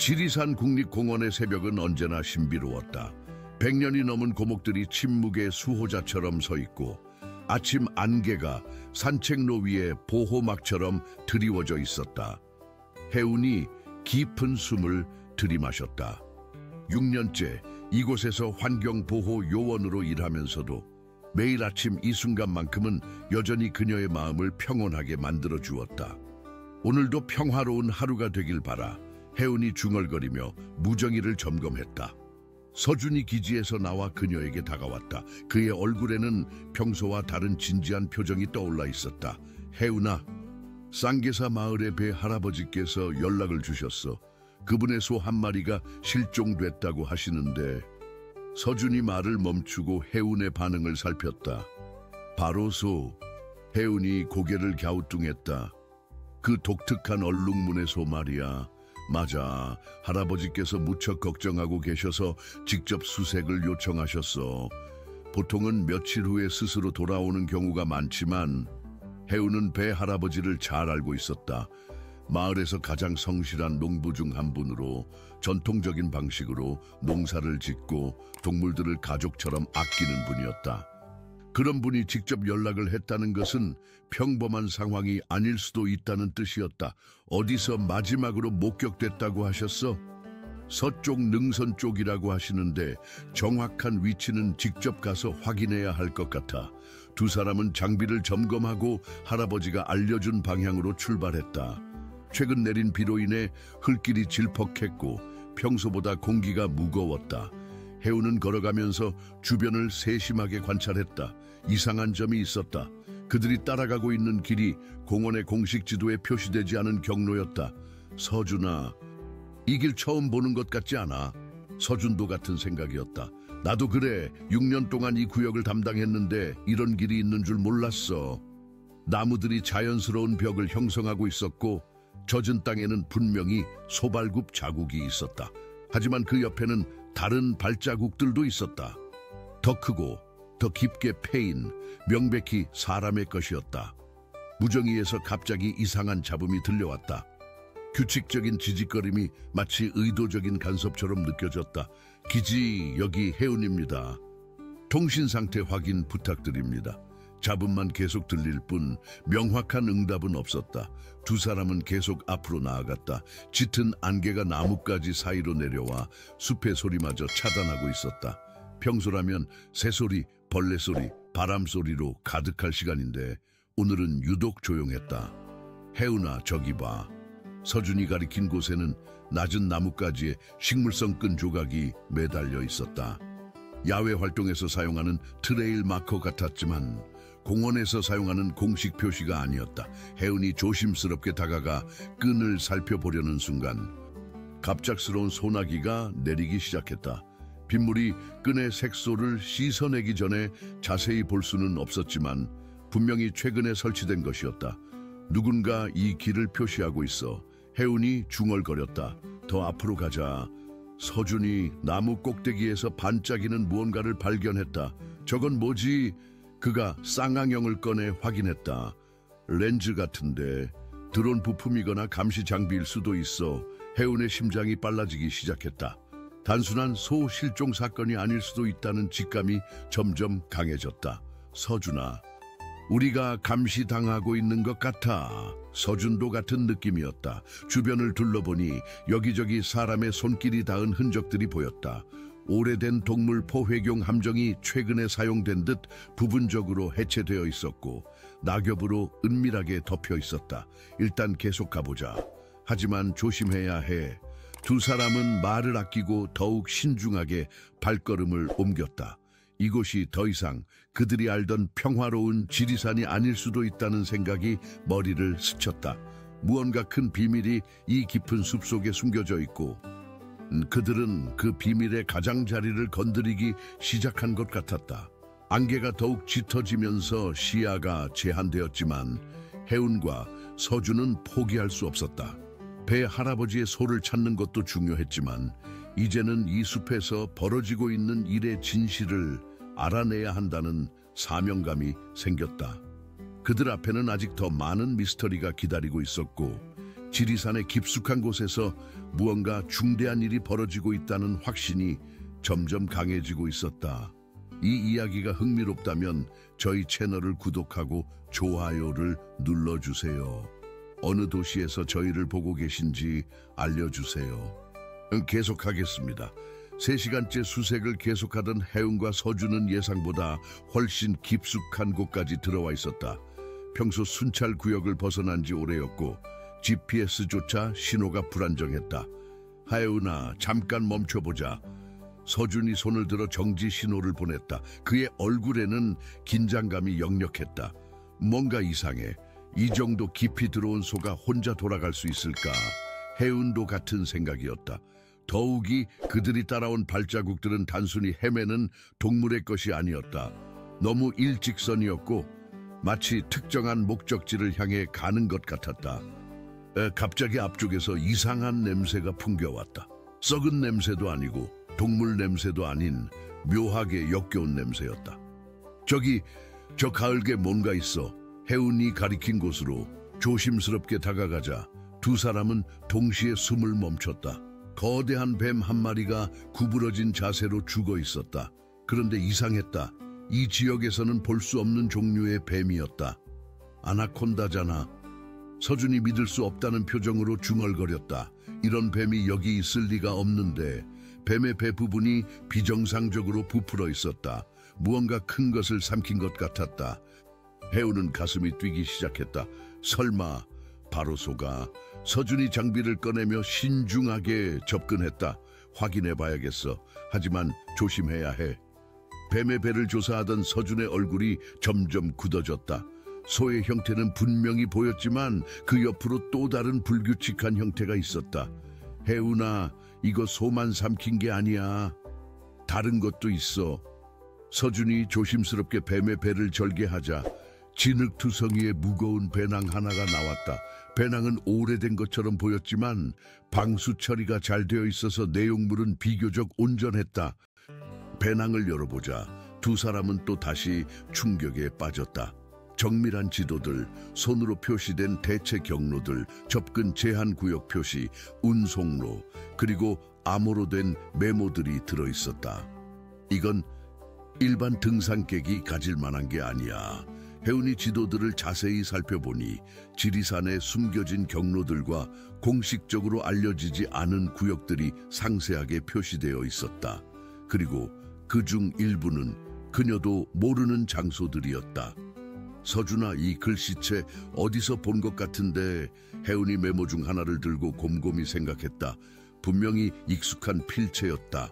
지리산 국립공원의 새벽은 언제나 신비로웠다. 100년이 넘은 고목들이 침묵의 수호자처럼 서 있고 아침 안개가 산책로 위에 보호막처럼 드리워져 있었다. 해운이 깊은 숨을 들이마셨다. 6년째 이곳에서 환경보호 요원으로 일하면서도 매일 아침 이 순간만큼은 여전히 그녀의 마음을 평온하게 만들어 주었다. 오늘도 평화로운 하루가 되길 바라 해운이 중얼거리며 무정의를 점검했다. 서준이 기지에서 나와 그녀에게 다가왔다. 그의 얼굴에는 평소와 다른 진지한 표정이 떠올라 있었다. 해운아, 쌍계사 마을의 배 할아버지께서 연락을 주셨어. 그분의 소 한 마리가 실종됐다고 하시는데. 서준이 말을 멈추고 해운의 반응을 살폈다. 바로 소. 해운이 고개를 갸우뚱했다. 그 독특한 얼룩무늬의 소 말이야. 맞아. 할아버지께서 무척 걱정하고 계셔서 직접 수색을 요청하셨어. 보통은 며칠 후에 스스로 돌아오는 경우가 많지만 해운은 배 할아버지를 잘 알고 있었다. 마을에서 가장 성실한 농부 중 한 분으로 전통적인 방식으로 농사를 짓고 동물들을 가족처럼 아끼는 분이었다. 그런 분이 직접 연락을 했다는 것은 평범한 상황이 아닐 수도 있다는 뜻이었다. 어디서 마지막으로 목격됐다고 하셨어? 서쪽 능선 쪽이라고 하시는데 정확한 위치는 직접 가서 확인해야 할 것 같아. 두 사람은 장비를 점검하고 할아버지가 알려준 방향으로 출발했다. 최근 내린 비로 인해 흙길이 질퍽했고 평소보다 공기가 무거웠다. 해운은 걸어가면서 주변을 세심하게 관찰했다. 이상한 점이 있었다. 그들이 따라가고 있는 길이 공원의 공식 지도에 표시되지 않은 경로였다. 서준아, 이 길 처음 보는 것 같지 않아? 서준도 같은 생각이었다. 나도 그래. 6년 동안 이 구역을 담당했는데 이런 길이 있는 줄 몰랐어. 나무들이 자연스러운 벽을 형성하고 있었고 젖은 땅에는 분명히 소발굽 자국이 있었다. 하지만 그 옆에는 다른 발자국들도 있었다. 더 크고 더 깊게 패인, 명백히 사람의 것이었다. 무정위에서 갑자기 이상한 잡음이 들려왔다. 규칙적인 지직거림이 마치 의도적인 간섭처럼 느껴졌다. 기지, 여기 해운입니다. 통신 상태 확인 부탁드립니다. 잡음만 계속 들릴 뿐 명확한 응답은 없었다. 두 사람은 계속 앞으로 나아갔다. 짙은 안개가 나뭇가지 사이로 내려와 숲의 소리마저 차단하고 있었다. 평소라면 새소리, 벌레소리, 바람소리로 가득할 시간인데 오늘은 유독 조용했다. 해운아, 저기 봐. 서준이 가리킨 곳에는 낮은 나뭇가지에 식물성 끈 조각이 매달려 있었다. 야외 활동에서 사용하는 트레일 마커 같았지만 공원에서 사용하는 공식 표시가 아니었다. 해운이 조심스럽게 다가가 끈을 살펴보려는 순간 갑작스러운 소나기가 내리기 시작했다. 빗물이 끈의 색소를 씻어내기 전에 자세히 볼 수는 없었지만 분명히 최근에 설치된 것이었다. 누군가 이 길을 표시하고 있어. 해운이 중얼거렸다. 더 앞으로 가자. 서준이 나무 꼭대기에서 반짝이는 무언가를 발견했다. 저건 뭐지? 그가 쌍안경을 꺼내 확인했다. 렌즈 같은데 드론 부품이거나 감시 장비일 수도 있어. 해운의 심장이 빨라지기 시작했다. 단순한 소 실종 사건이 아닐 수도 있다는 직감이 점점 강해졌다. 서준아, 우리가 감시당하고 있는 것 같아. 서준도 같은 느낌이었다. 주변을 둘러보니 여기저기 사람의 손길이 닿은 흔적들이 보였다. 오래된 동물 포획용 함정이 최근에 사용된 듯 부분적으로 해체되어 있었고 낙엽으로 은밀하게 덮여 있었다. 일단 계속 가보자. 하지만 조심해야 해. 두 사람은 말을 아끼고 더욱 신중하게 발걸음을 옮겼다. 이곳이 더 이상 그들이 알던 평화로운 지리산이 아닐 수도 있다는 생각이 머리를 스쳤다. 무언가 큰 비밀이 이 깊은 숲속에 숨겨져 있고 그들은 그 비밀의 가장자리를 건드리기 시작한 것 같았다. 안개가 더욱 짙어지면서 시야가 제한되었지만 해운과 서준은 포기할 수 없었다. 배 할아버지의 소를 찾는 것도 중요했지만 이제는 이 숲에서 벌어지고 있는 일의 진실을 알아내야 한다는 사명감이 생겼다. 그들 앞에는 아직 더 많은 미스터리가 기다리고 있었고 지리산의 깊숙한 곳에서 무언가 중대한 일이 벌어지고 있다는 확신이 점점 강해지고 있었다. 이 이야기가 흥미롭다면 저희 채널을 구독하고 좋아요를 눌러주세요. 어느 도시에서 저희를 보고 계신지 알려주세요. 계속하겠습니다. 3시간째 수색을 계속하던 해운과 서준은 예상보다 훨씬 깊숙한 곳까지 들어와 있었다. 평소 순찰 구역을 벗어난 지 오래였고 GPS조차 신호가 불안정했다. 해운아, 잠깐 멈춰보자. 서준이 손을 들어 정지 신호를 보냈다. 그의 얼굴에는 긴장감이 역력했다. 뭔가 이상해. 이 정도 깊이 들어온 소가 혼자 돌아갈 수 있을까? 해운도 같은 생각이었다. 더욱이 그들이 따라온 발자국들은 단순히 헤매는 동물의 것이 아니었다. 너무 일직선이었고 마치 특정한 목적지를 향해 가는 것 같았다. 갑자기 앞쪽에서 이상한 냄새가 풍겨왔다. 썩은 냄새도 아니고 동물 냄새도 아닌 묘하게 역겨운 냄새였다. 저기, 저 가을개 뭔가 있어. 해운이 가리킨 곳으로 조심스럽게 다가가자 두 사람은 동시에 숨을 멈췄다. 거대한 뱀 한 마리가 구부러진 자세로 죽어 있었다. 그런데 이상했다. 이 지역에서는 볼 수 없는 종류의 뱀이었다. 아나콘다잖아. 서준이 믿을 수 없다는 표정으로 중얼거렸다. 이런 뱀이 여기 있을 리가 없는데. 뱀의 배 부분이 비정상적으로 부풀어 있었다. 무언가 큰 것을 삼킨 것 같았다. 해운은 가슴이 뛰기 시작했다. 설마 바로 소가. 서준이 장비를 꺼내며 신중하게 접근했다. 확인해봐야겠어. 하지만 조심해야 해. 뱀의 배를 조사하던 서준의 얼굴이 점점 굳어졌다. 소의 형태는 분명히 보였지만 그 옆으로 또 다른 불규칙한 형태가 있었다. 해운아, 이거 소만 삼킨 게 아니야. 다른 것도 있어. 서준이 조심스럽게 뱀의 배를 절개하자 진흙투성이의 무거운 배낭 하나가 나왔다. 배낭은 오래된 것처럼 보였지만 방수 처리가 잘 되어 있어서 내용물은 비교적 온전했다. 배낭을 열어보자 두 사람은 또 다시 충격에 빠졌다. 정밀한 지도들, 손으로 표시된 대체 경로들, 접근 제한 구역 표시, 운송로, 그리고 암호로 된 메모들이 들어있었다. 이건 일반 등산객이 가질 만한 게 아니야. 해운이 지도들을 자세히 살펴보니 지리산에 숨겨진 경로들과 공식적으로 알려지지 않은 구역들이 상세하게 표시되어 있었다. 그리고 그중 일부는 그녀도 모르는 장소들이었다. 서준아, 이 글씨체 어디서 본 것 같은데. 해운이 메모 중 하나를 들고 곰곰이 생각했다. 분명히 익숙한 필체였다.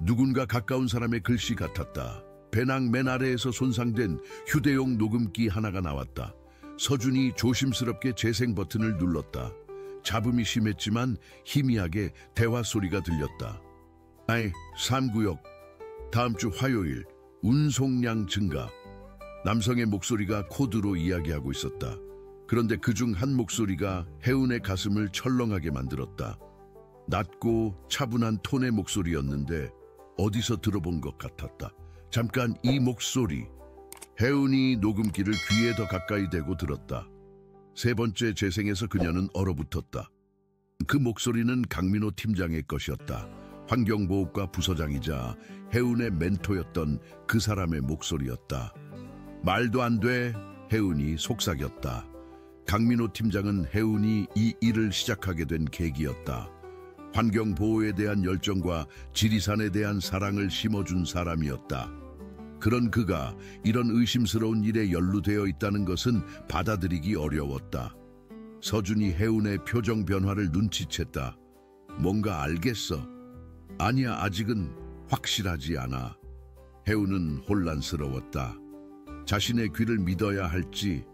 누군가 가까운 사람의 글씨 같았다. 배낭 맨 아래에서 손상된 휴대용 녹음기 하나가 나왔다. 서준이 조심스럽게 재생 버튼을 눌렀다. 잡음이 심했지만 희미하게 대화 소리가 들렸다. 3구역, 다음 주 화요일, 운송량 증가. 남성의 목소리가 코드로 이야기하고 있었다. 그런데 그중 한 목소리가 해운의 가슴을 철렁하게 만들었다. 낮고 차분한 톤의 목소리였는데 어디서 들어본 것 같았다. 잠깐 이 목소리. 해운이 녹음기를 귀에 더 가까이 대고 들었다. 세 번째 재생에서 그녀는 얼어붙었다. 그 목소리는 강민호 팀장의 것이었다. 환경보호과 부서장이자 해운의 멘토였던 그 사람의 목소리였다. 말도 안 돼. 해운이 속삭였다. 강민호 팀장은 해운이 이 일을 시작하게 된 계기였다. 환경보호에 대한 열정과 지리산에 대한 사랑을 심어준 사람이었다. 그런 그가 이런 의심스러운 일에 연루되어 있다는 것은 받아들이기 어려웠다. 서준이 해운의 표정 변화를 눈치챘다. 뭔가 알겠어. 아니야, 아직은 확실하지 않아. 해운은 혼란스러웠다. 자신의 귀를 믿어야 할지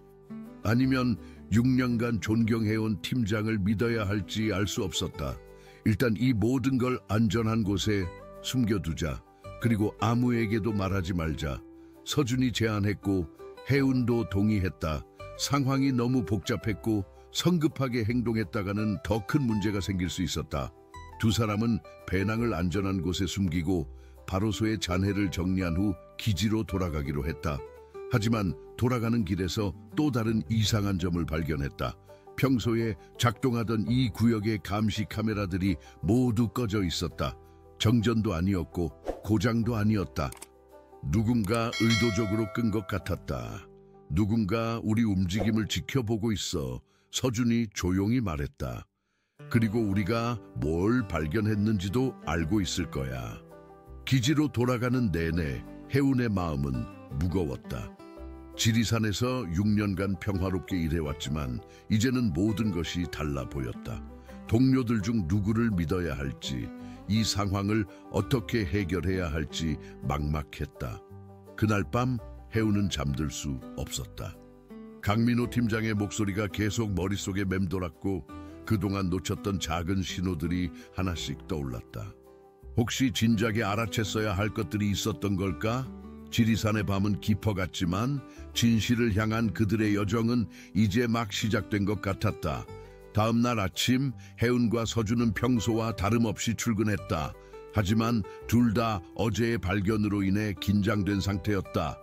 아니면 6년간 존경해온 팀장을 믿어야 할지 알 수 없었다. 일단 이 모든 걸 안전한 곳에 숨겨두자. 그리고 아무에게도 말하지 말자. 서준이 제안했고 해운도 동의했다. 상황이 너무 복잡했고 성급하게 행동했다가는 더 큰 문제가 생길 수 있었다. 두 사람은 배낭을 안전한 곳에 숨기고 바로소의 잔해를 정리한 후 기지로 돌아가기로 했다. 하지만 돌아가는 길에서 또 다른 이상한 점을 발견했다. 평소에 작동하던 이 구역의 감시 카메라들이 모두 꺼져 있었다. 정전도 아니었고 고장도 아니었다. 누군가 의도적으로 끈 것 같았다. 누군가 우리 움직임을 지켜보고 있어. 서준이 조용히 말했다. 그리고 우리가 뭘 발견했는지도 알고 있을 거야. 기지로 돌아가는 내내 해운의 마음은 무거웠다. 지리산에서 6년간 평화롭게 일해왔지만 이제는 모든 것이 달라 보였다. 동료들 중 누구를 믿어야 할지, 이 상황을 어떻게 해결해야 할지 막막했다. 그날 밤 해운은 잠들 수 없었다. 강민호 팀장의 목소리가 계속 머릿속에 맴돌았고 그동안 놓쳤던 작은 신호들이 하나씩 떠올랐다. 혹시 진작에 알아챘어야 할 것들이 있었던 걸까? 지리산의 밤은 깊어갔지만 진실을 향한 그들의 여정은 이제 막 시작된 것 같았다. 다음 날 아침 해운과 서준은 평소와 다름없이 출근했다. 하지만 둘 다 어제의 발견으로 인해 긴장된 상태였다.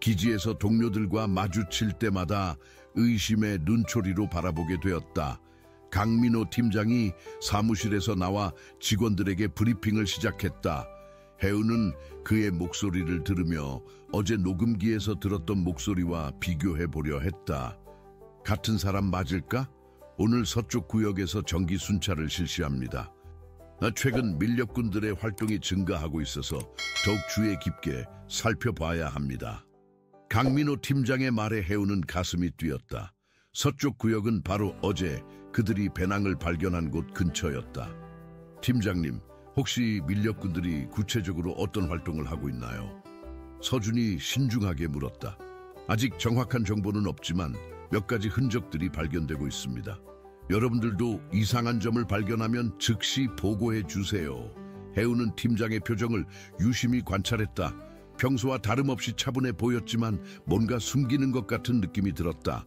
기지에서 동료들과 마주칠 때마다 의심의 눈초리로 바라보게 되었다. 강민호 팀장이 사무실에서 나와 직원들에게 브리핑을 시작했다. 해운은 그의 목소리를 들으며 어제 녹음기에서 들었던 목소리와 비교해보려 했다. 같은 사람 맞을까? 오늘 서쪽 구역에서 정기 순찰을 실시합니다. 최근 밀렵군들의 활동이 증가하고 있어서 더욱 주의 깊게 살펴봐야 합니다. 강민호 팀장의 말에 해운은 가슴이 뛰었다. 서쪽 구역은 바로 어제 그들이 배낭을 발견한 곳 근처였다. 팀장님, 혹시 밀렵군들이 구체적으로 어떤 활동을 하고 있나요? 서준이 신중하게 물었다. 아직 정확한 정보는 없지만 몇 가지 흔적들이 발견되고 있습니다. 여러분들도 이상한 점을 발견하면 즉시 보고해 주세요. 해운은 팀장의 표정을 유심히 관찰했다. 평소와 다름없이 차분해 보였지만 뭔가 숨기는 것 같은 느낌이 들었다.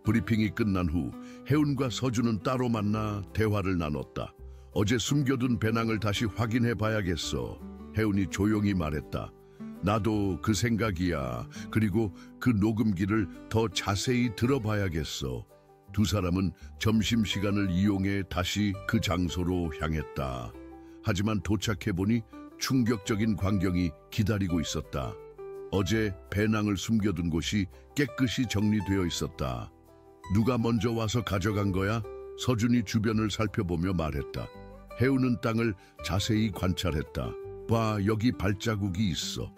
브리핑이 끝난 후 해운과 서준은 따로 만나 대화를 나눴다. 어제 숨겨둔 배낭을 다시 확인해 봐야겠어. 해운이 조용히 말했다. 나도 그 생각이야. 그리고 그 녹음기를 더 자세히 들어봐야겠어. 두 사람은 점심시간을 이용해 다시 그 장소로 향했다. 하지만 도착해보니 충격적인 광경이 기다리고 있었다. 어제 배낭을 숨겨둔 곳이 깨끗이 정리되어 있었다. 누가 먼저 와서 가져간 거야? 서준이 주변을 살펴보며 말했다. 해우는 땅을 자세히 관찰했다. 봐, 여기 발자국이 있어.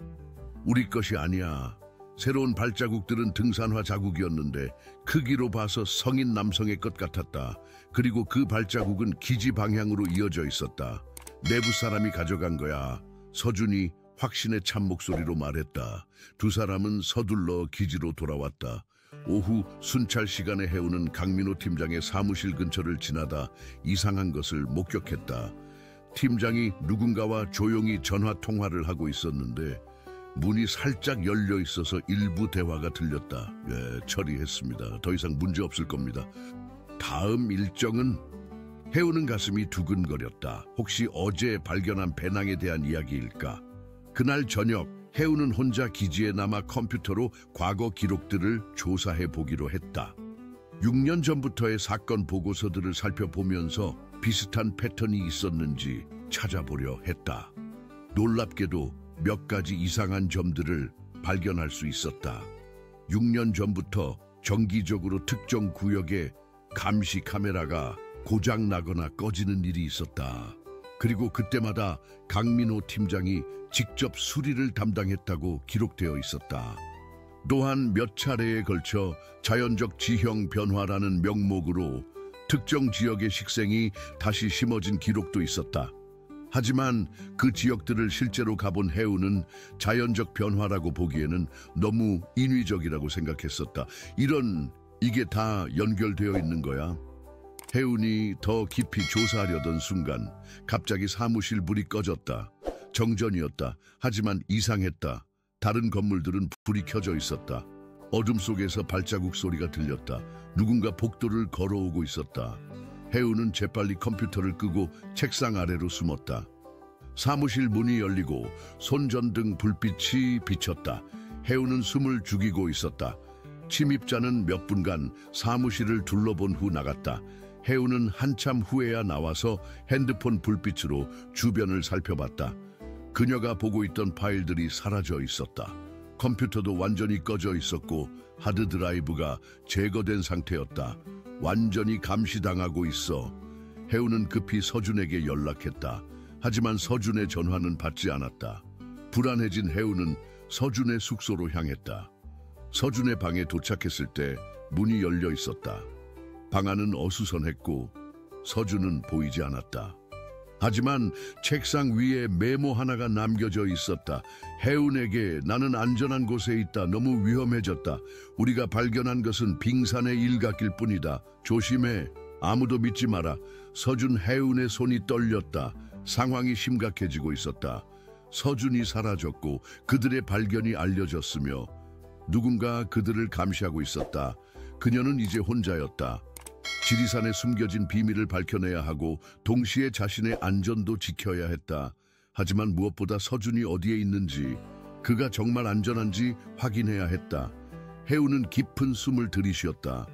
우리 것이 아니야. 새로운 발자국들은 등산화 자국이었는데 크기로 봐서 성인 남성의 것 같았다. 그리고 그 발자국은 기지 방향으로 이어져 있었다. 내부 사람이 가져간 거야. 서준이 확신에 찬 목소리로 말했다. 두 사람은 서둘러 기지로 돌아왔다. 오후 순찰 시간에 해우는 강민호 팀장의 사무실 근처를 지나다 이상한 것을 목격했다. 팀장이 누군가와 조용히 전화 통화를 하고 있었는데 문이 살짝 열려 있어서 일부 대화가 들렸다. 처리했습니다. 더 이상 문제 없을 겁니다. 다음 일정은? 해우는 가슴이 두근거렸다. 혹시 어제 발견한 배낭에 대한 이야기일까? 그날 저녁 해우는 혼자 기지에 남아 컴퓨터로 과거 기록들을 조사해 보기로 했다. 6년 전부터의 사건 보고서들을 살펴보면서 비슷한 패턴이 있었는지 찾아보려 했다. 놀랍게도 몇 가지 이상한 점들을 발견할 수 있었다. 6년 전부터 정기적으로 특정 구역에 감시 카메라가 고장나거나 꺼지는 일이 있었다. 그리고 그때마다 강민호 팀장이 직접 수리를 담당했다고 기록되어 있었다. 또한 몇 차례에 걸쳐 자연적 지형 변화라는 명목으로 특정 지역의 식생이 다시 심어진 기록도 있었다. 하지만 그 지역들을 실제로 가본 해우는 자연적 변화라고 보기에는 너무 인위적이라고 생각했었다. 이게 다 연결되어 있는 거야. 해운이 더 깊이 조사하려던 순간 갑자기 사무실 불이 꺼졌다. 정전이었다. 하지만 이상했다. 다른 건물들은 불이 켜져 있었다. 어둠 속에서 발자국 소리가 들렸다. 누군가 복도를 걸어오고 있었다. 해운은 재빨리 컴퓨터를 끄고 책상 아래로 숨었다. 사무실 문이 열리고 손전등 불빛이 비쳤다. 해운은 숨을 죽이고 있었다. 침입자는 몇 분간 사무실을 둘러본 후 나갔다. 해운은 한참 후에야 나와서 핸드폰 불빛으로 주변을 살펴봤다. 그녀가 보고 있던 파일들이 사라져 있었다. 컴퓨터도 완전히 꺼져 있었고 하드드라이브가 제거된 상태였다. 완전히 감시당하고 있어. 해운은 급히 서준에게 연락했다. 하지만 서준의 전화는 받지 않았다. 불안해진 해운은 서준의 숙소로 향했다. 서준의 방에 도착했을 때 문이 열려 있었다. 방 안은 어수선했고 서준은 보이지 않았다. 하지만 책상 위에 메모 하나가 남겨져 있었다. 해운에게 나는 안전한 곳에 있다. 너무 위험해졌다. 우리가 발견한 것은 빙산의 일각일 뿐이다. 조심해. 아무도 믿지 마라. 서준 해운의 손이 떨렸다. 상황이 심각해지고 있었다. 서준이 사라졌고 그들의 발견이 알려졌으며 누군가 그들을 감시하고 있었다. 그녀는 이제 혼자였다. 지리산에 숨겨진 비밀을 밝혀내야 하고 동시에 자신의 안전도 지켜야 했다. 하지만 무엇보다 서준이 어디에 있는지, 그가 정말 안전한지 확인해야 했다. 해운은 깊은 숨을 들이쉬었다.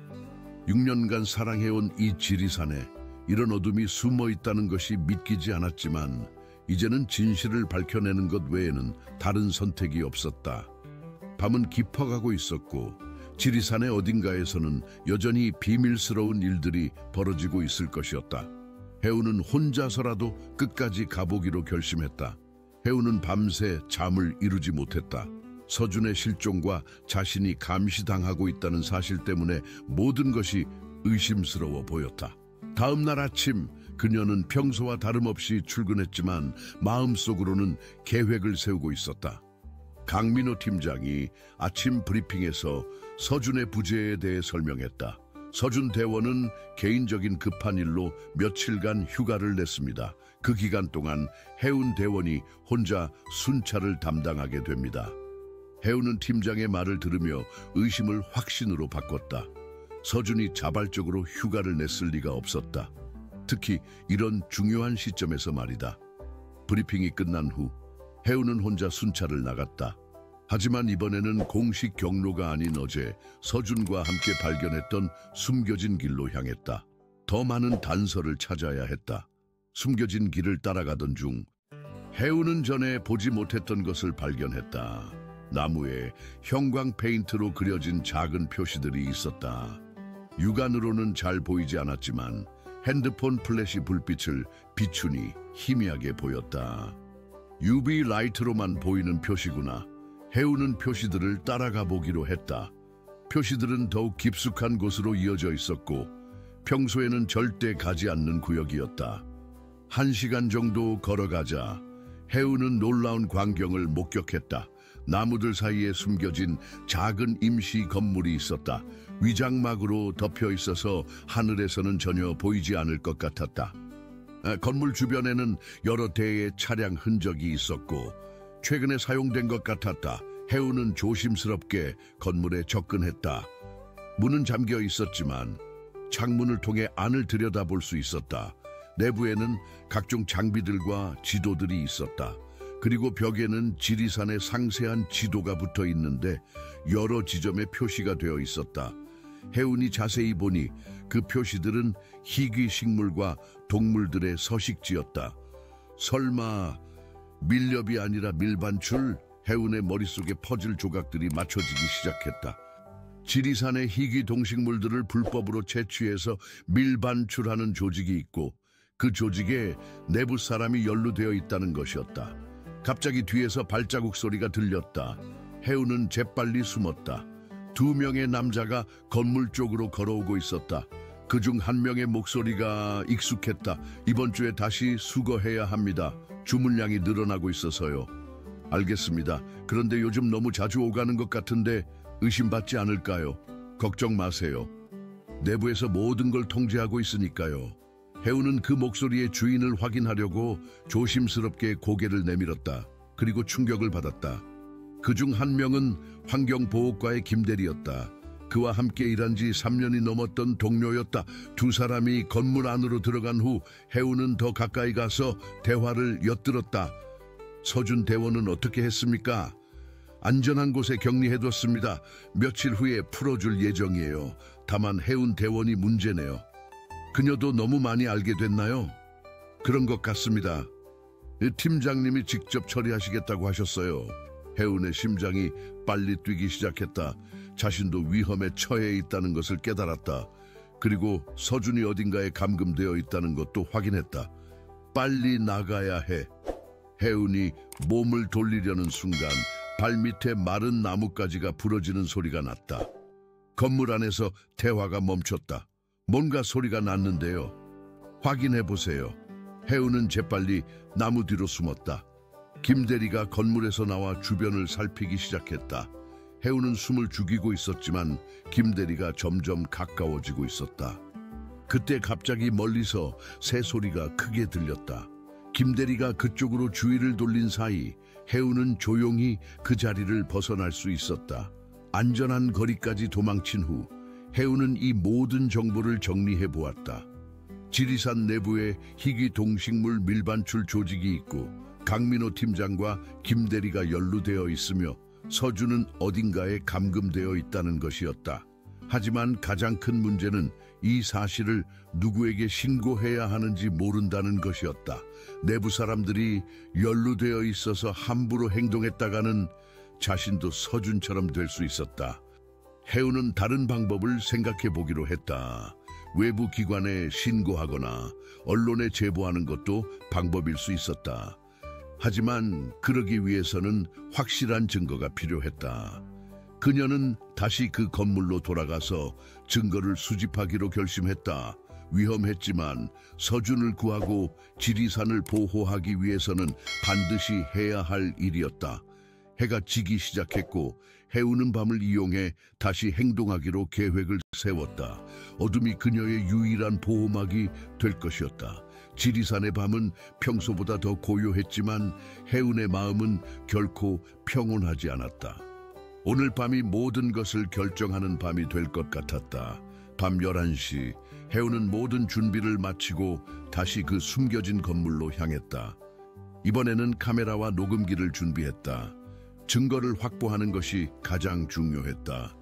6년간 사랑해온 이 지리산에 이런 어둠이 숨어 있다는 것이 믿기지 않았지만 이제는 진실을 밝혀내는 것 외에는 다른 선택이 없었다. 밤은 깊어가고 있었고 지리산의 어딘가에서는 여전히 비밀스러운 일들이 벌어지고 있을 것이었다. 해운은 혼자서라도 끝까지 가보기로 결심했다. 해운은 밤새 잠을 이루지 못했다. 서준의 실종과 자신이 감시당하고 있다는 사실 때문에 모든 것이 의심스러워 보였다. 다음 날 아침 그녀는 평소와 다름없이 출근했지만 마음속으로는 계획을 세우고 있었다. 강민호 팀장이 아침 브리핑에서 서준의 부재에 대해 설명했다. 서준 대원은 개인적인 급한 일로 며칠간 휴가를 냈습니다. 그 기간 동안 해운 대원이 혼자 순찰을 담당하게 됩니다. 해운은 팀장의 말을 들으며 의심을 확신으로 바꿨다. 서준이 자발적으로 휴가를 냈을 리가 없었다. 특히 이런 중요한 시점에서 말이다. 브리핑이 끝난 후 해운은 혼자 순찰을 나갔다. 하지만 이번에는 공식 경로가 아닌 어제 서준과 함께 발견했던 숨겨진 길로 향했다. 더 많은 단서를 찾아야 했다. 숨겨진 길을 따라가던 중 해운은 전에 보지 못했던 것을 발견했다. 나무에 형광 페인트로 그려진 작은 표시들이 있었다. 육안으로는 잘 보이지 않았지만 핸드폰 플래시 불빛을 비추니 희미하게 보였다. UV 라이트로만 보이는 표시구나. 해운은 표시들을 따라가 보기로 했다. 표시들은 더욱 깊숙한 곳으로 이어져 있었고 평소에는 절대 가지 않는 구역이었다. 1시간 정도 걸어가자 해운은 놀라운 광경을 목격했다. 나무들 사이에 숨겨진 작은 임시 건물이 있었다. 위장막으로 덮여 있어서 하늘에서는 전혀 보이지 않을 것 같았다. 건물 주변에는 여러 대의 차량 흔적이 있었고 최근에 사용된 것 같았다. 해운은 조심스럽게 건물에 접근했다. 문은 잠겨 있었지만 창문을 통해 안을 들여다볼 수 있었다. 내부에는 각종 장비들과 지도들이 있었다. 그리고 벽에는 지리산의 상세한 지도가 붙어 있는데 여러 지점에 표시가 되어 있었다. 해운이 자세히 보니 그 표시들은 희귀 식물과 동물들의 서식지였다. 설마 밀렵이 아니라 밀반출? 해운의 머릿속에 퍼즐 조각들이 맞춰지기 시작했다. 지리산의 희귀 동식물들을 불법으로 채취해서 밀반출하는 조직이 있고 그 조직에 내부 사람이 연루되어 있다는 것이었다. 갑자기 뒤에서 발자국 소리가 들렸다. 해운은 재빨리 숨었다. 2명의 남자가 건물 쪽으로 걸어오고 있었다. 그중 한 명의 목소리가 익숙했다. 이번 주에 다시 수거해야 합니다. 주문량이 늘어나고 있어서요. 알겠습니다. 그런데 요즘 너무 자주 오가는 것 같은데 의심받지 않을까요? 걱정 마세요. 내부에서 모든 걸 통제하고 있으니까요. 해운은 그 목소리의 주인을 확인하려고 조심스럽게 고개를 내밀었다. 그리고 충격을 받았다. 그중 한 명은 환경보호과의 김대리였다. 그와 함께 일한 지 3년이 넘었던 동료였다. 두 사람이 건물 안으로 들어간 후 해운은 더 가까이 가서 대화를 엿들었다. 서준 대원은 어떻게 했습니까? 안전한 곳에 격리해뒀습니다. 며칠 후에 풀어줄 예정이에요. 다만 해운 대원이 문제네요. 그녀도 너무 많이 알게 됐나요? 그런 것 같습니다. 팀장님이 직접 처리하시겠다고 하셨어요. 해운의 심장이 빨리 뛰기 시작했다. 자신도 위험에 처해 있다는 것을 깨달았다. 그리고 서준이 어딘가에 감금되어 있다는 것도 확인했다. 빨리 나가야 해. 해운이 몸을 돌리려는 순간 발밑에 마른 나뭇가지가 부러지는 소리가 났다. 건물 안에서 대화가 멈췄다. 뭔가 소리가 났는데요. 확인해 보세요. 해운은 재빨리 나무 뒤로 숨었다. 김대리가 건물에서 나와 주변을 살피기 시작했다. 해운은 숨을 죽이고 있었지만 김대리가 점점 가까워지고 있었다. 그때 갑자기 멀리서 새소리가 크게 들렸다. 김대리가 그쪽으로 주의를 돌린 사이 해운은 조용히 그 자리를 벗어날 수 있었다. 안전한 거리까지 도망친 후 해운은 이 모든 정보를 정리해 보았다. 지리산 내부에 희귀 동식물 밀반출 조직이 있고 강민호 팀장과 김대리가 연루되어 있으며 서준은 어딘가에 감금되어 있다는 것이었다. 하지만 가장 큰 문제는 이 사실을 누구에게 신고해야 하는지 모른다는 것이었다. 내부 사람들이 연루되어 있어서 함부로 행동했다가는 자신도 서준처럼 될 수 있었다. 해운은 다른 방법을 생각해 보기로 했다. 외부 기관에 신고하거나 언론에 제보하는 것도 방법일 수 있었다. 하지만 그러기 위해서는 확실한 증거가 필요했다. 그녀는 다시 그 건물로 돌아가서 증거를 수집하기로 결심했다. 위험했지만 서준을 구하고 지리산을 보호하기 위해서는 반드시 해야 할 일이었다. 해가 지기 시작했고 해우는 밤을 이용해 다시 행동하기로 계획을 세웠다. 어둠이 그녀의 유일한 보호막이 될 것이었다. 지리산의 밤은 평소보다 더 고요했지만 해운의 마음은 결코 평온하지 않았다. 오늘 밤이 모든 것을 결정하는 밤이 될 것 같았다. 밤 11시 해운은 모든 준비를 마치고 다시 그 숨겨진 건물로 향했다. 이번에는 카메라와 녹음기를 준비했다. 증거를 확보하는 것이 가장 중요했다.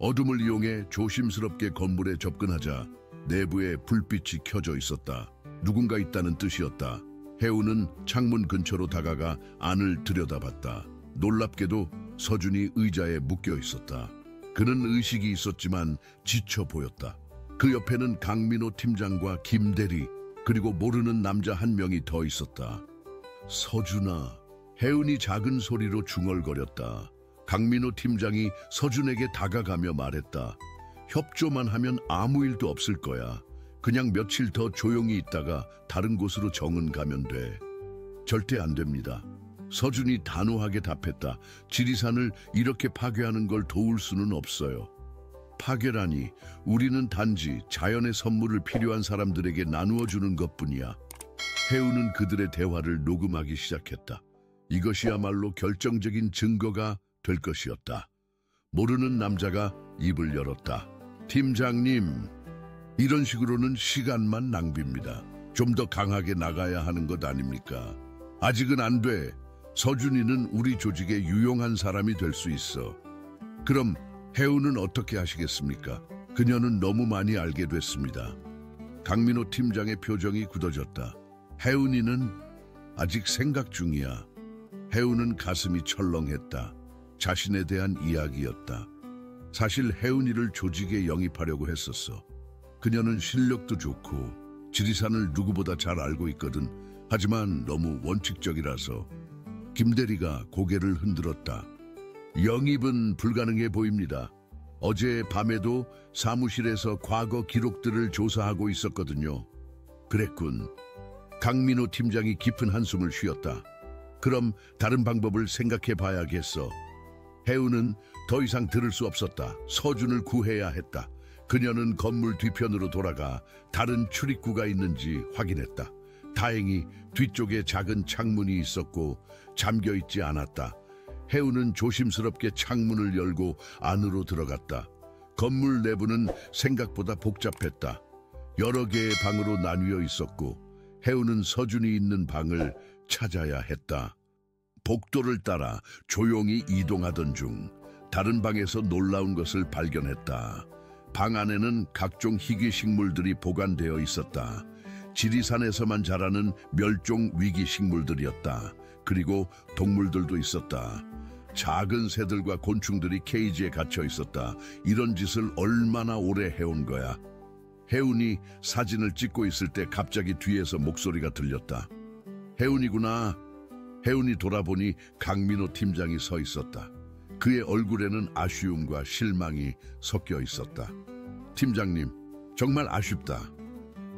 어둠을 이용해 조심스럽게 건물에 접근하자 내부에 불빛이 켜져 있었다. 누군가 있다는 뜻이었다. 해운은 창문 근처로 다가가 안을 들여다봤다. 놀랍게도 서준이 의자에 묶여 있었다. 그는 의식이 있었지만 지쳐 보였다. 그 옆에는 강민호 팀장과 김대리 그리고 모르는 남자 한 명이 더 있었다. 서준아. 해운이 작은 소리로 중얼거렸다. 강민호 팀장이 서준에게 다가가며 말했다. 협조만 하면 아무 일도 없을 거야. 그냥 며칠 더 조용히 있다가 다른 곳으로 정은 가면 돼. 절대 안 됩니다. 서준이 단호하게 답했다. 지리산을 이렇게 파괴하는 걸 도울 수는 없어요. 파괴라니 우리는 단지 자연의 선물을 필요한 사람들에게 나누어 주는 것뿐이야. 해운은 그들의 대화를 녹음하기 시작했다. 이것이야말로 결정적인 증거가 될 것이었다. 모르는 남자가 입을 열었다. 팀장님, 이런 식으로는 시간만 낭비입니다. 좀 더 강하게 나가야 하는 것 아닙니까? 아직은 안 돼. 서준이는 우리 조직에 유용한 사람이 될 수 있어. 그럼 해운은 어떻게 하시겠습니까? 그녀는 너무 많이 알게 됐습니다. 강민호 팀장의 표정이 굳어졌다. 해운이는 아직 생각 중이야. 해운은 가슴이 철렁했다. 자신에 대한 이야기였다. 사실 해운이를 조직에 영입하려고 했었어. 그녀는 실력도 좋고 지리산을 누구보다 잘 알고 있거든. 하지만 너무 원칙적이라서. 김대리가 고개를 흔들었다. 영입은 불가능해 보입니다. 어제 밤에도 사무실에서 과거 기록들을 조사하고 있었거든요. 그랬군. 강민호 팀장이 깊은 한숨을 쉬었다. 그럼 다른 방법을 생각해 봐야겠어. 해운은 더 이상 들을 수 없었다. 서준을 구해야 했다. 그녀는 건물 뒤편으로 돌아가 다른 출입구가 있는지 확인했다. 다행히 뒤쪽에 작은 창문이 있었고 잠겨있지 않았다. 해운은 조심스럽게 창문을 열고 안으로 들어갔다. 건물 내부는 생각보다 복잡했다. 여러 개의 방으로 나뉘어 있었고 해운은 서준이 있는 방을 찾아야 했다. 복도를 따라 조용히 이동하던 중 다른 방에서 놀라운 것을 발견했다. 방 안에는 각종 희귀 식물들이 보관되어 있었다. 지리산에서만 자라는 멸종 위기 식물들이었다. 그리고 동물들도 있었다. 작은 새들과 곤충들이 케이지에 갇혀 있었다. 이런 짓을 얼마나 오래 해온 거야? 혜운이 사진을 찍고 있을 때 갑자기 뒤에서 목소리가 들렸다. 혜운이구나. 혜운이 돌아보니 강민호 팀장이 서 있었다. 그의 얼굴에는 아쉬움과 실망이 섞여 있었다. 팀장님, 정말 아쉽다.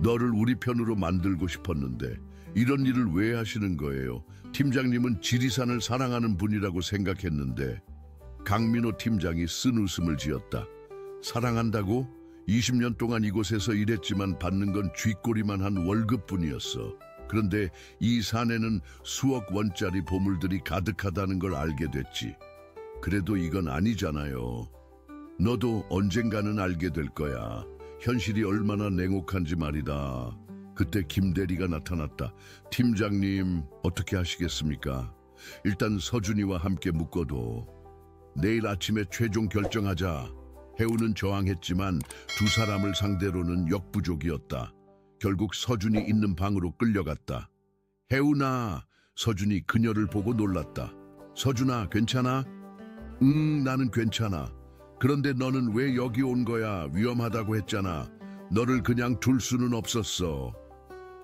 너를 우리 편으로 만들고 싶었는데 이런 일을 왜 하시는 거예요? 팀장님은 지리산을 사랑하는 분이라고 생각했는데. 강민호 팀장이 쓴 웃음을 지었다. 사랑한다고? 20년 동안 이곳에서 일했지만 받는 건 쥐꼬리만 한 월급뿐이었어. 그런데 이 산에는 수억 원짜리 보물들이 가득하다는 걸 알게 됐지. 그래도 이건 아니잖아요. 너도 언젠가는 알게 될 거야. 현실이 얼마나 냉혹한지 말이다. 그때 김대리가 나타났다. 팀장님, 어떻게 하시겠습니까? 일단 서준이와 함께 묶어도 내일 아침에 최종 결정하자. 혜우는 저항했지만 두 사람을 상대로는 역부족이었다. 결국 서준이 있는 방으로 끌려갔다. 혜우나, 서준이 그녀를 보고 놀랐다. 서준아, 괜찮아? 응, 나는 괜찮아. 그런데 너는 왜 여기 온 거야? 위험하다고 했잖아. 너를 그냥 둘 수는 없었어.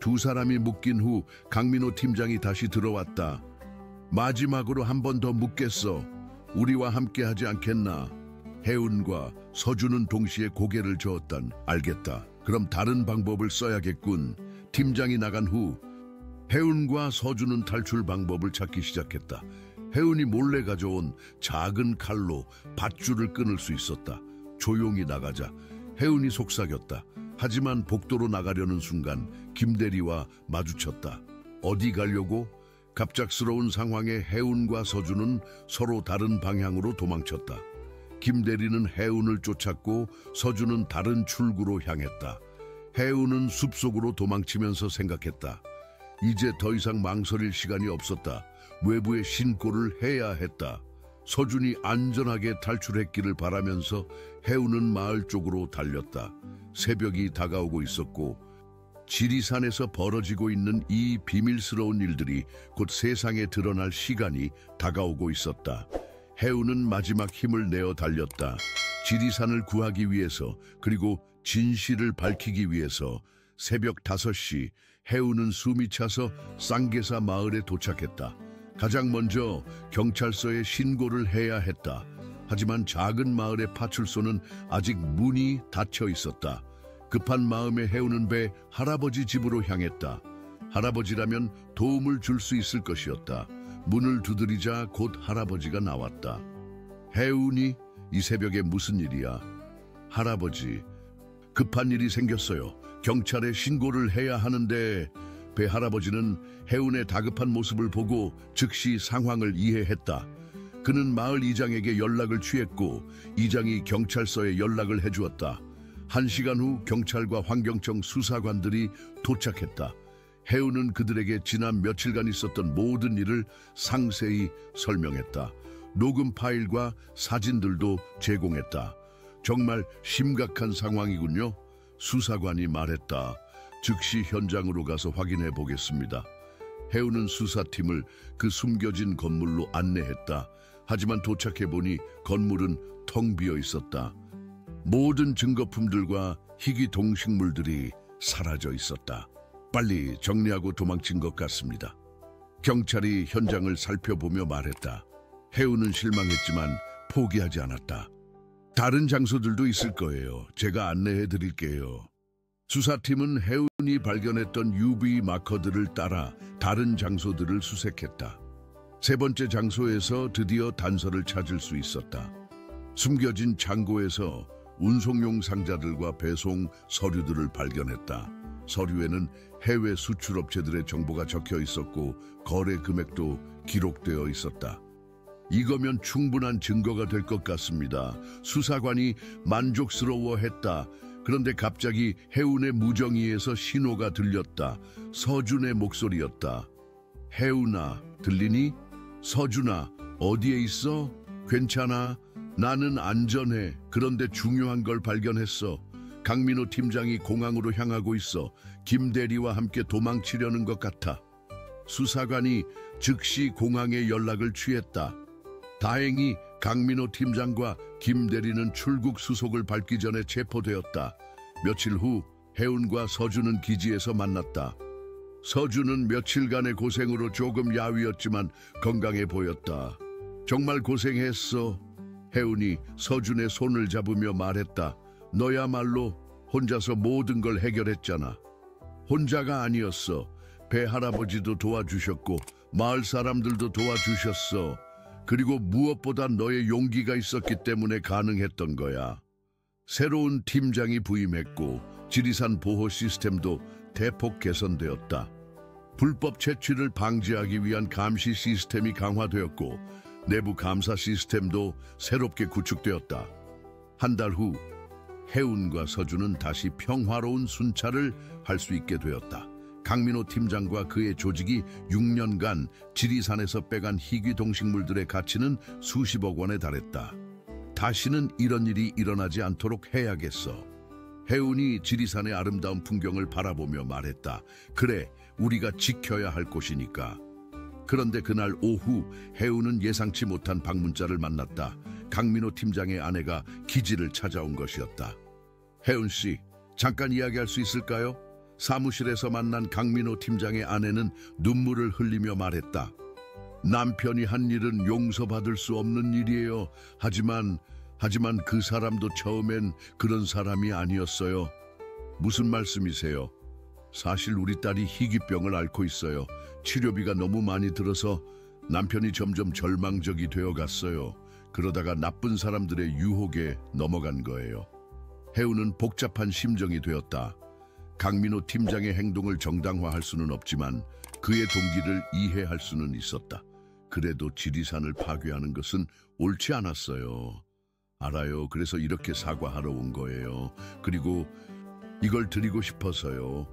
두 사람이 묶인 후 강민호 팀장이 다시 들어왔다. 마지막으로 한 번 더 묻겠어. 우리와 함께 하지 않겠나? 혜운과 서준은 동시에 고개를 저었단. 알겠다. 그럼 다른 방법을 써야겠군. 팀장이 나간 후 혜운과 서준은 탈출 방법을 찾기 시작했다. 혜운이 몰래 가져온 작은 칼로 밧줄을 끊을 수 있었다. 조용히 나가자. 혜운이 속삭였다. 하지만 복도로 나가려는 순간 김대리와 마주쳤다. 어디 가려고? 갑작스러운 상황에 혜운과 서준은 서로 다른 방향으로 도망쳤다. 김대리는 혜운을 쫓았고 서준은 다른 출구로 향했다. 혜운은 숲속으로 도망치면서 생각했다. 이제 더 이상 망설일 시간이 없었다. 외부에 신고를 해야 했다. 서준이 안전하게 탈출했기를 바라면서 혜운은 마을 쪽으로 달렸다. 새벽이 다가오고 있었고 지리산에서 벌어지고 있는 이 비밀스러운 일들이 곧 세상에 드러날 시간이 다가오고 있었다. 혜운은 마지막 힘을 내어 달렸다. 지리산을 구하기 위해서, 그리고 진실을 밝히기 위해서. 새벽 5시 혜운은 숨이 차서 쌍계사 마을에 도착했다. 가장 먼저 경찰서에 신고를 해야 했다. 하지만 작은 마을의 파출소는 아직 문이 닫혀 있었다. 급한 마음에 혜운은 배 할아버지 집으로 향했다. 할아버지라면 도움을 줄 수 있을 것이었다. 문을 두드리자 곧 할아버지가 나왔다. 혜운이, 이 새벽에 무슨 일이야? 할아버지, 급한 일이 생겼어요. 경찰에 신고를 해야 하는데. 배 할아버지는 혜운의 다급한 모습을 보고 즉시 상황을 이해했다. 그는 마을 이장에게 연락을 취했고 이장이 경찰서에 연락을 해주었다. 1시간 후 경찰과 환경청 수사관들이 도착했다. 혜운은 그들에게 지난 며칠간 있었던 모든 일을 상세히 설명했다. 녹음 파일과 사진들도 제공했다. 정말 심각한 상황이군요. 수사관이 말했다. 즉시 현장으로 가서 확인해 보겠습니다. 혜운은 수사팀을 그 숨겨진 건물로 안내했다. 하지만 도착해 보니 건물은 텅 비어 있었다. 모든 증거품들과 희귀 동식물들이 사라져 있었다. 빨리 정리하고 도망친 것 같습니다. 경찰이 현장을 살펴보며 말했다. 혜운은 실망했지만 포기하지 않았다. 다른 장소들도 있을 거예요. 제가 안내해 드릴게요. 수사팀은 혜운이 발견했던 UV 마커들을 따라 다른 장소들을 수색했다. 세 번째 장소에서 드디어 단서를 찾을 수 있었다. 숨겨진 창고에서 운송용 상자들과 배송 서류들을 발견했다. 서류에는 해외 수출업체들의 정보가 적혀 있었고 거래 금액도 기록되어 있었다. 이거면 충분한 증거가 될 것 같습니다. 수사관이 만족스러워했다. 그런데 갑자기 혜운의 무정이에서 신호가 들렸다. 서준의 목소리였다. 혜운아, 들리니? 서준아, 어디에 있어? 괜찮아? 나는 안전해. 그런데 중요한 걸 발견했어. 강민호 팀장이 공항으로 향하고 있어. 김 대리와 함께 도망치려는 것 같아. 수사관이 즉시 공항에 연락을 취했다. 다행히 강민호 팀장과 김 대리는 출국 수속을 밟기 전에 체포되었다. 며칠 후 혜운과 서준은 기지에서 만났다. 서준은 며칠간의 고생으로 조금 야위었지만 건강해 보였다. 정말 고생했어. 혜운이 서준의 손을 잡으며 말했다. 너야말로 혼자서 모든 걸 해결했잖아. 혼자가 아니었어. 배 할아버지도 도와주셨고 마을 사람들도 도와주셨어. 그리고 무엇보다 너의 용기가 있었기 때문에 가능했던 거야. 새로운 팀장이 부임했고 지리산 보호 시스템도 대폭 개선되었다. 불법 채취를 방지하기 위한 감시 시스템이 강화되었고 내부 감사 시스템도 새롭게 구축되었다. 한 달 후 혜운과 서준은 다시 평화로운 순찰을 할 수 있게 되었다. 강민호 팀장과 그의 조직이 6년간 지리산에서 빼간 희귀 동식물들의 가치는 수십억 원에 달했다. 다시는 이런 일이 일어나지 않도록 해야겠어. 혜운이 지리산의 아름다운 풍경을 바라보며 말했다. 그래, 우리가 지켜야 할 곳이니까. 그런데 그날 오후 혜운은 예상치 못한 방문자를 만났다. 강민호 팀장의 아내가 기지를 찾아온 것이었다. 혜운 씨, 잠깐 이야기할 수 있을까요? 사무실에서 만난 강민호 팀장의 아내는 눈물을 흘리며 말했다. 남편이 한 일은 용서받을 수 없는 일이에요. 하지만 그 사람도 처음엔 그런 사람이 아니었어요. 무슨 말씀이세요? 사실 우리 딸이 희귀병을 앓고 있어요. 치료비가 너무 많이 들어서 남편이 점점 절망적이 되어갔어요. 그러다가 나쁜 사람들의 유혹에 넘어간 거예요. 혜우는 복잡한 심정이 되었다. 강민호 팀장의 행동을 정당화할 수는 없지만 그의 동기를 이해할 수는 있었다. 그래도 지리산을 파괴하는 것은 옳지 않았어요. 알아요. 그래서 이렇게 사과하러 온 거예요. 그리고 이걸 드리고 싶어서요.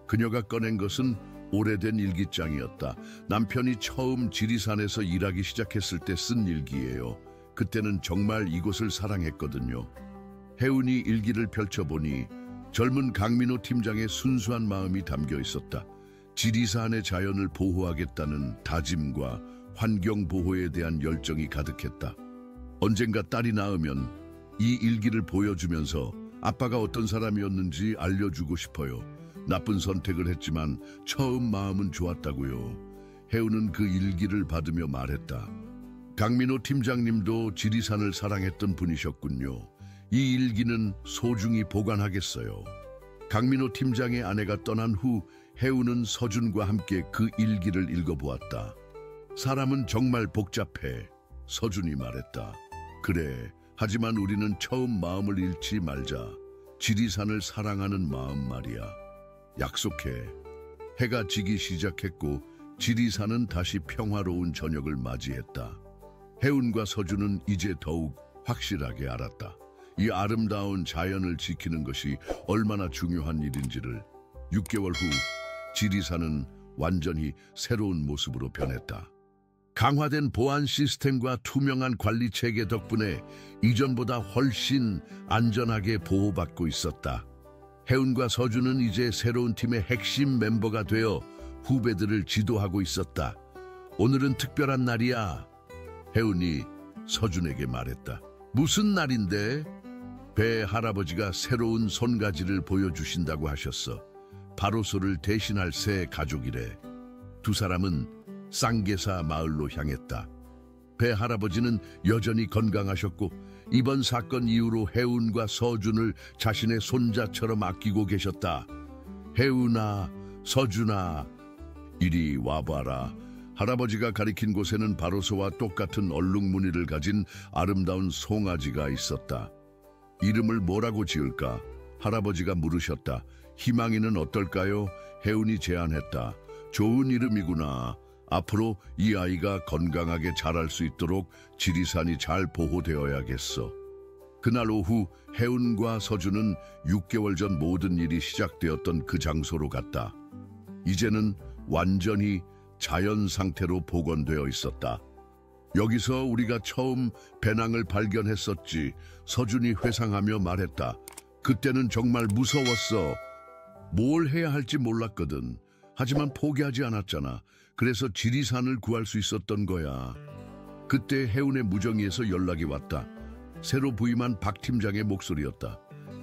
그녀가 꺼낸 것은 오래된 일기장이었다. 남편이 처음 지리산에서 일하기 시작했을 때 쓴 일기예요. 그때는 정말 이곳을 사랑했거든요. 혜운이 일기를 펼쳐보니 젊은 강민호 팀장의 순수한 마음이 담겨 있었다. 지리산의 자연을 보호하겠다는 다짐과 환경 보호에 대한 열정이 가득했다. 언젠가 딸이 낳으면 이 일기를 보여주면서 아빠가 어떤 사람이었는지 알려주고 싶어요. 나쁜 선택을 했지만 처음 마음은 좋았다고요. 혜우는 그 일기를 받으며 말했다. 강민호 팀장님도 지리산을 사랑했던 분이셨군요. 이 일기는 소중히 보관하겠어요. 강민호 팀장의 아내가 떠난 후 혜우는 서준과 함께 그 일기를 읽어보았다. 사람은 정말 복잡해. 서준이 말했다. 그래, 하지만 우리는 처음 마음을 잃지 말자. 지리산을 사랑하는 마음 말이야. 약속해. 해가 지기 시작했고 지리산은 다시 평화로운 저녁을 맞이했다. 혜운과 서준은 이제 더욱 확실하게 알았다. 이 아름다운 자연을 지키는 것이 얼마나 중요한 일인지를. 6개월 후 지리산은 완전히 새로운 모습으로 변했다. 강화된 보안 시스템과 투명한 관리 체계 덕분에 이전보다 훨씬 안전하게 보호받고 있었다. 혜운과 서준은 이제 새로운 팀의 핵심 멤버가 되어 후배들을 지도하고 있었다. 오늘은 특별한 날이야. 혜운이 서준에게 말했다. 무슨 날인데? 배 할아버지가 새로운 손가지를 보여주신다고 하셨어. 바로소를 대신할 새 가족이래. 두 사람은 쌍계사 마을로 향했다. 배 할아버지는 여전히 건강하셨고 이번 사건 이후로 혜운과 서준을 자신의 손자처럼 아끼고 계셨다. 혜운아, 서준아, 이리 와봐라. 할아버지가 가리킨 곳에는 바로소와 똑같은 얼룩무늬를 가진 아름다운 송아지가 있었다. 이름을 뭐라고 지을까? 할아버지가 물으셨다. 희망이는 어떨까요? 혜운이 제안했다. 좋은 이름이구나. 앞으로 이 아이가 건강하게 자랄 수 있도록 지리산이 잘 보호되어야겠어. 그날 오후 혜운과 서준은 6개월 전 모든 일이 시작되었던 그 장소로 갔다. 이제는 완전히 자연 상태로 복원되어 있었다. 여기서 우리가 처음 배낭을 발견했었지. 서준이 회상하며 말했다. 그때는 정말 무서웠어. 뭘 해야 할지 몰랐거든. 하지만 포기하지 않았잖아. 그래서 지리산을 구할 수 있었던 거야. 그때 해운의 무정이에서 연락이 왔다. 새로 부임한 박 팀장의 목소리였다.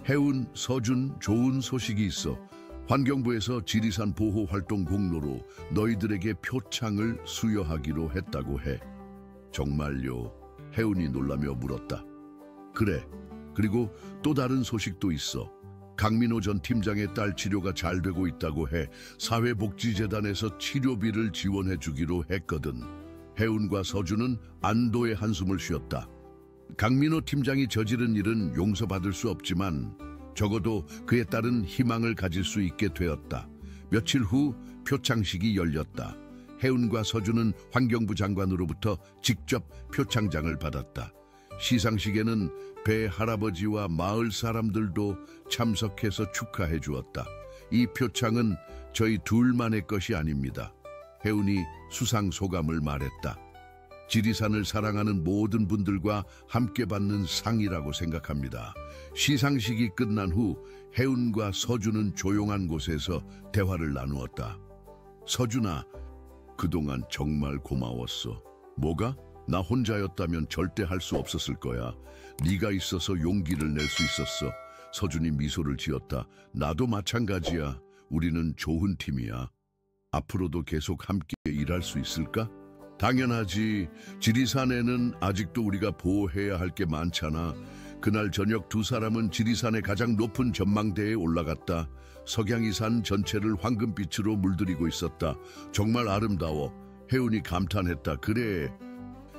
해운, 서준, 좋은 소식이 있어. 환경부에서 지리산 보호 활동 공로로 너희들에게 표창을 수여하기로 했다고 해. 정말요? 해운이 놀라며 물었다. 그래. 그리고 또 다른 소식도 있어. 강민호 전 팀장의 딸 치료가 잘 되고 있다고 해. 사회복지재단에서 치료비를 지원해 주기로 했거든. 해운과 서준은 안도의 한숨을 쉬었다. 강민호 팀장이 저지른 일은 용서받을 수 없지만 적어도 그에 따른 희망을 가질 수 있게 되었다. 며칠 후 표창식이 열렸다. 해운과 서준은 환경부 장관으로부터 직접 표창장을 받았다. 시상식에는 배 할아버지와 마을 사람들도 참석해서 축하해 주었다. 이 표창은 저희 둘만의 것이 아닙니다. 해운이 수상 소감을 말했다. 지리산을 사랑하는 모든 분들과 함께 받는 상이라고 생각합니다. 시상식이 끝난 후 해운과 서준은 조용한 곳에서 대화를 나누었다. 서준아, 그동안 정말 고마웠어. 뭐가? 나 혼자였다면 절대 할 수 없었을 거야. 네가 있어서 용기를 낼 수 있었어. 서준이 미소를 지었다. 나도 마찬가지야. 우리는 좋은 팀이야. 앞으로도 계속 함께 일할 수 있을까? 당연하지. 지리산에는 아직도 우리가 보호해야 할 게 많잖아. 그날 저녁 두 사람은 지리산의 가장 높은 전망대에 올라갔다. 석양이 산 전체를 황금빛으로 물들이고 있었다. 정말 아름다워. 해운이 감탄했다. 그래.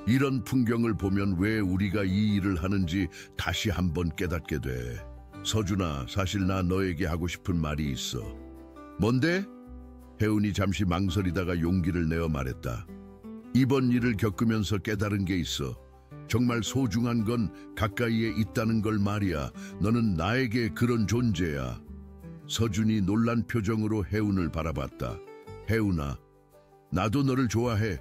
이런 풍경을 보면 왜 우리가 이 일을 하는지 다시 한번 깨닫게 돼. 서준아, 사실 나 너에게 하고 싶은 말이 있어. 뭔데? 해운이 잠시 망설이다가 용기를 내어 말했다. 이번 일을 겪으면서 깨달은 게 있어. 정말 소중한 건 가까이에 있다는 걸 말이야. 너는 나에게 그런 존재야. 서준이 놀란 표정으로 해운을 바라봤다. 해운아, 나도 너를 좋아해.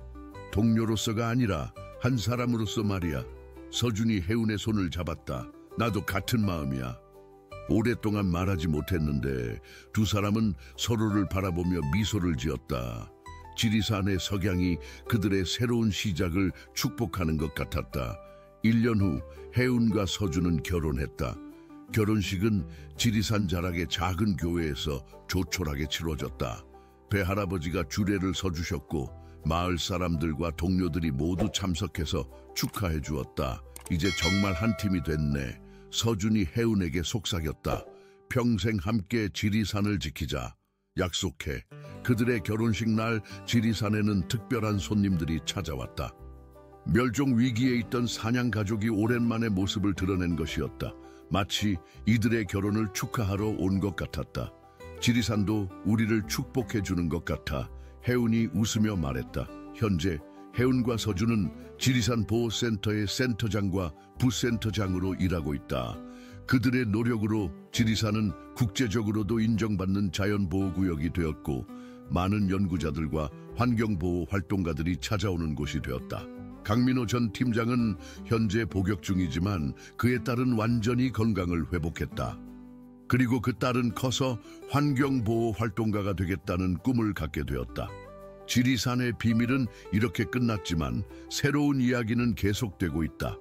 동료로서가 아니라 한 사람으로서 말이야. 서준이 해운의 손을 잡았다. 나도 같은 마음이야. 오랫동안 말하지 못했는데 두 사람은 서로를 바라보며 미소를 지었다. 지리산의 석양이 그들의 새로운 시작을 축복하는 것 같았다. 1년 후 해운과 서준은 결혼했다. 결혼식은 지리산 자락의 작은 교회에서 조촐하게 치러졌다. 배할아버지가 주례를 서주셨고 마을 사람들과 동료들이 모두 참석해서 축하해 주었다. 이제 정말 한 팀이 됐네. 서준이 해운에게 속삭였다. 평생 함께 지리산을 지키자. 약속해. 그들의 결혼식 날 지리산에는 특별한 손님들이 찾아왔다. 멸종 위기에 있던 사냥 가족이 오랜만에 모습을 드러낸 것이었다. 마치 이들의 결혼을 축하하러 온 것 같았다. 지리산도 우리를 축복해 주는 것 같아. 해운이 웃으며 말했다. 현재 해운과 서준은 지리산 보호센터의 센터장과 부센터장으로 일하고 있다. 그들의 노력으로 지리산은 국제적으로도 인정받는 자연보호구역이 되었고 많은 연구자들과 환경보호 활동가들이 찾아오는 곳이 되었다. 강민호 전 팀장은 현재 복역 중이지만 그의 딸은 완전히 건강을 회복했다. 그리고 그 딸은 커서 환경보호 활동가가 되겠다는 꿈을 갖게 되었다. 지리산의 비밀은 이렇게 끝났지만 새로운 이야기는 계속되고 있다.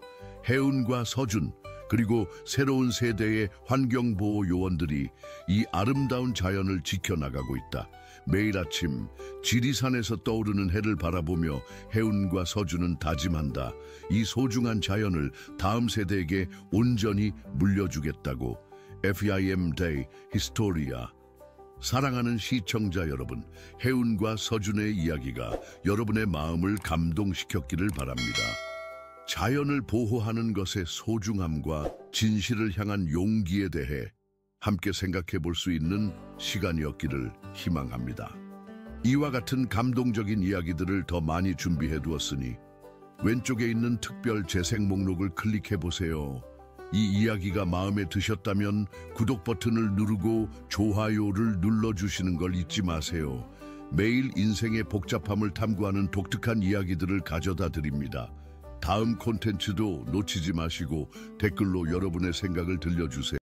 해운과 서준, 그리고 새로운 세대의 환경보호 요원들이 이 아름다운 자연을 지켜나가고 있다. 매일 아침 지리산에서 떠오르는 해를 바라보며 해운과 서준은 다짐한다. 이 소중한 자연을 다음 세대에게 온전히 물려주겠다고. FIM Day Historia. 사랑하는 시청자 여러분, 해운과 서준의 이야기가 여러분의 마음을 감동시켰기를 바랍니다. 자연을 보호하는 것의 소중함과 진실을 향한 용기에 대해 함께 생각해 볼 수 있는 시간이었기를 희망합니다. 이와 같은 감동적인 이야기들을 더 많이 준비해 두었으니 왼쪽에 있는 특별 재생 목록을 클릭해 보세요. 이 이야기가 마음에 드셨다면 구독 버튼을 누르고 좋아요를 눌러주시는 걸 잊지 마세요. 매일 인생의 복잡함을 탐구하는 독특한 이야기들을 가져다 드립니다. 다음 콘텐츠도 놓치지 마시고 댓글로 여러분의 생각을 들려주세요.